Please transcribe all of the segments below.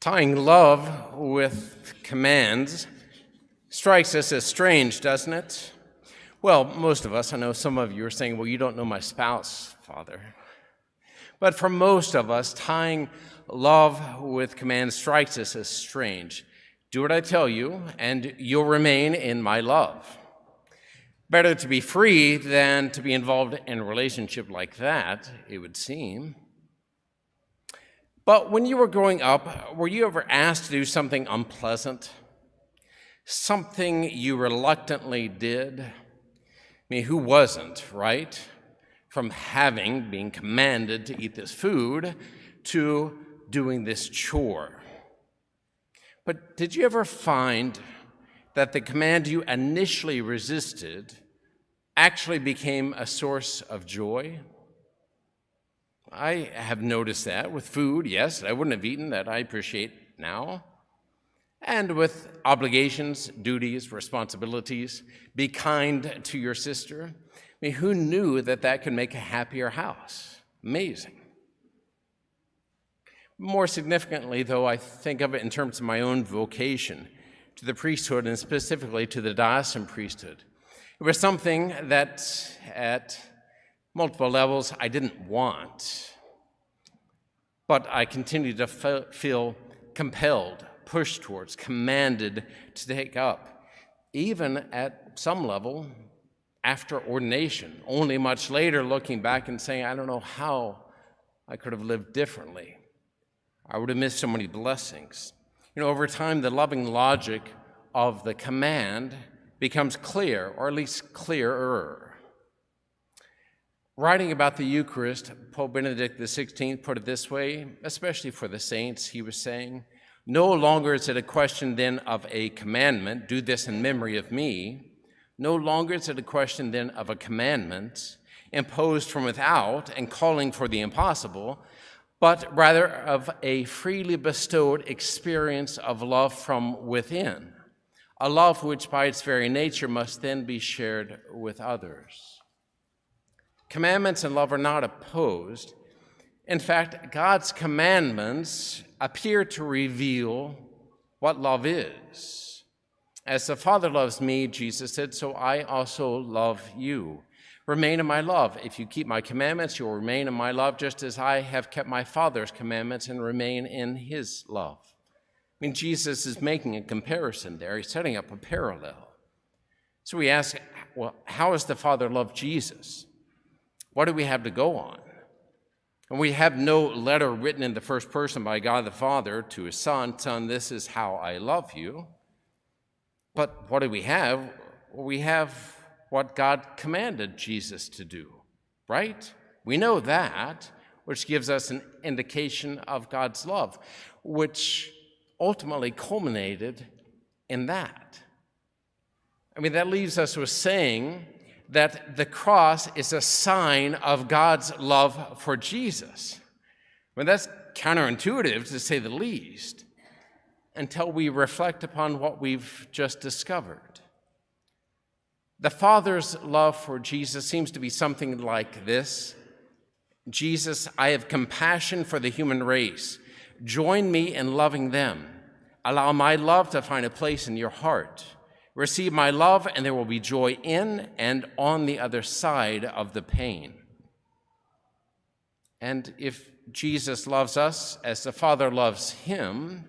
Tying love with commands strikes us as strange, doesn't it? Well, most of us. I know some of you are saying, well, you don't know my spouse, Father. But for most of us, tying love with commands strikes us as strange. Do what I tell you, and you'll remain in my love. Better to be free than to be involved in a relationship like that, it would seem. But when you were growing up, were you ever asked to do something unpleasant? Something you reluctantly did? I mean, who wasn't, right? From being commanded to eat this food to doing this chore. But did you ever find that the command you initially resisted actually became a source of joy? I have noticed that with food, yes, I wouldn't have eaten that I appreciate now. And with obligations, duties, responsibilities, be kind to your sister. I mean, who knew that that could make a happier house? Amazing. More significantly, though, I think of it in terms of my own vocation to the priesthood and specifically to the diocesan priesthood. It was something that at multiple levels I didn't want, but I continued to feel compelled, pushed towards, commanded to take up, even at some level after ordination, only much later looking back and saying, I don't know how I could have lived differently. I would have missed so many blessings. Over time, the loving logic of the command becomes clear, or at least clearer. Writing about the Eucharist, Pope Benedict XVI put it this way, especially for the saints, he was saying, no longer is it a question then of a commandment, do this in memory of me. No longer is it a question then of a commandment imposed from without and calling for the impossible, but rather of a freely bestowed experience of love from within, a love which by its very nature must then be shared with others. Commandments and love are not opposed. In fact, God's commandments appear to reveal what love is. As the Father loves me, Jesus said, so I also love you. Remain in my love. If you keep my commandments, you will remain in my love, just as I have kept my Father's commandments and remain in his love. I mean, Jesus is making a comparison there. He's setting up a parallel. So we ask, well, how does the Father love Jesus? What do we have to go on? And we have no letter written in the first person by God the Father to his Son, Son, this is how I love you. But what do we have? We have what God commanded Jesus to do, right? We know that, which gives us an indication of God's love, which ultimately culminated in that. I mean, that leaves us with saying that the cross is a sign of God's love for Jesus. I mean, that's counterintuitive, to say the least, until we reflect upon what we've just discovered. The Father's love for Jesus seems to be something like this. Jesus, I have compassion for the human race. Join me in loving them. Allow my love to find a place in your heart. Receive my love, and there will be joy in and on the other side of the pain. And if Jesus loves us as the Father loves him,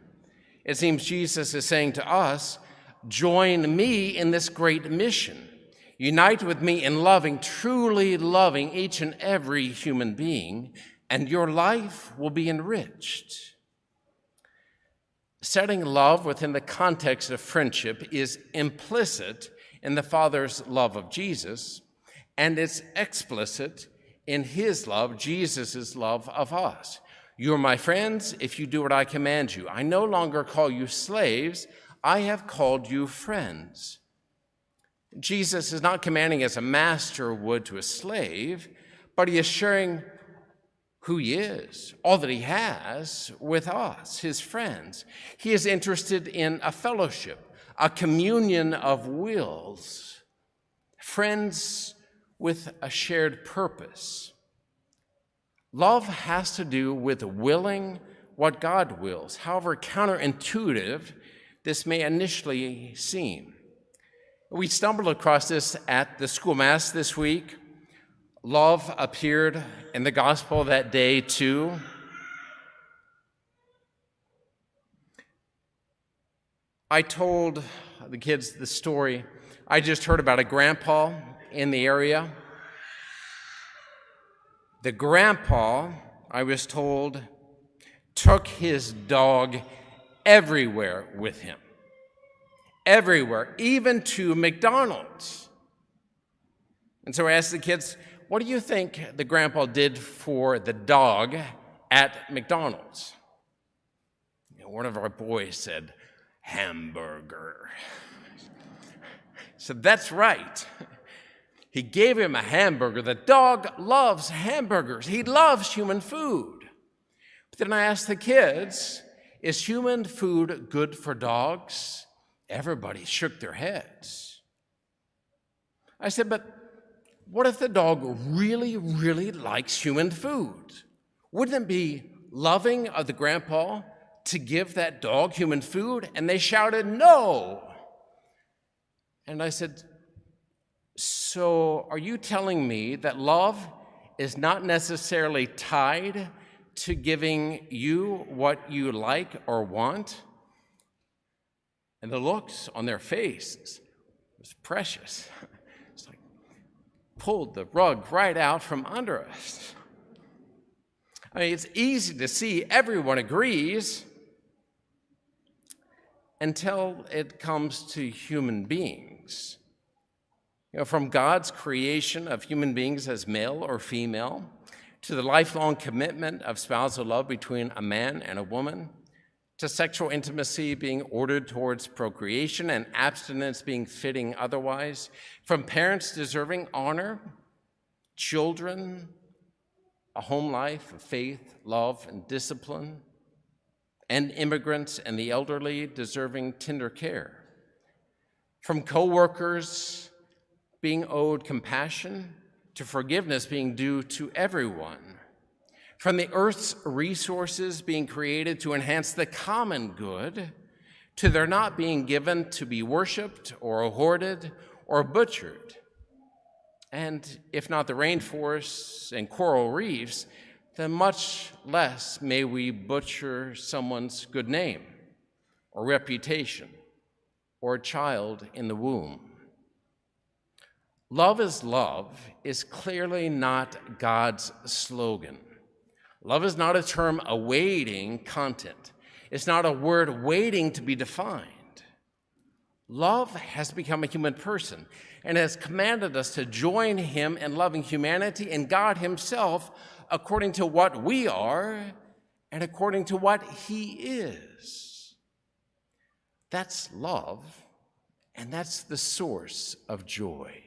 it seems Jesus is saying to us, join me in this great mission. Unite with me in loving, truly loving each and every human being, and your life will be enriched. Setting love within the context of friendship is implicit in the Father's love of Jesus, and it's explicit in his love, Jesus' love of us. You are my friends if you do what I command you. I no longer call you slaves, I have called you friends. Jesus is not commanding as a master would to a slave, but he is sharing who he is, all that he has with us, his friends. He is interested in a fellowship, a communion of wills, friends with a shared purpose. Love has to do with willing what God wills, however counterintuitive this may initially seem. We stumbled across this at the school mass this week. Love appeared in the gospel that day too. I told the kids the story I just heard about a grandpa in the area. The grandpa, I was told, took his dog everywhere with him. Everywhere, even to McDonald's. And so I asked the kids, what do you think the grandpa did for the dog at McDonald's? One of our boys said, hamburger. So that's right. He gave him a hamburger. The dog loves hamburgers. He loves human food. But then I asked the kids, is human food good for dogs? Everybody shook their heads. I said, but what if the dog really, really likes human food? Wouldn't it be loving of the grandpa to give that dog human food? And they shouted, no. And I said, so are you telling me that love is not necessarily tied to giving you what you like or want? And the looks on their faces was precious. It's like pulled the rug right out from under us. I mean, it's easy to see everyone agrees until it comes to human beings. From God's creation of human beings as male or female, to the lifelong commitment of spousal love between a man and a woman, to sexual intimacy being ordered towards procreation and abstinence being fitting otherwise, from parents deserving honor, children, a home life of faith, love, and discipline, and immigrants and the elderly deserving tender care, from co-workers being owed compassion to forgiveness being due to everyone, from the earth's resources being created to enhance the common good, to their not being given to be worshiped or hoarded or butchered. And if not the rainforests and coral reefs, then much less may we butcher someone's good name or reputation or a child in the womb. Love is clearly not God's slogan. Love is not a term awaiting content. It's not a word waiting to be defined. Love has become a human person and has commanded us to join him in loving humanity and God himself according to what we are and according to what he is. That's love, and that's the source of joy.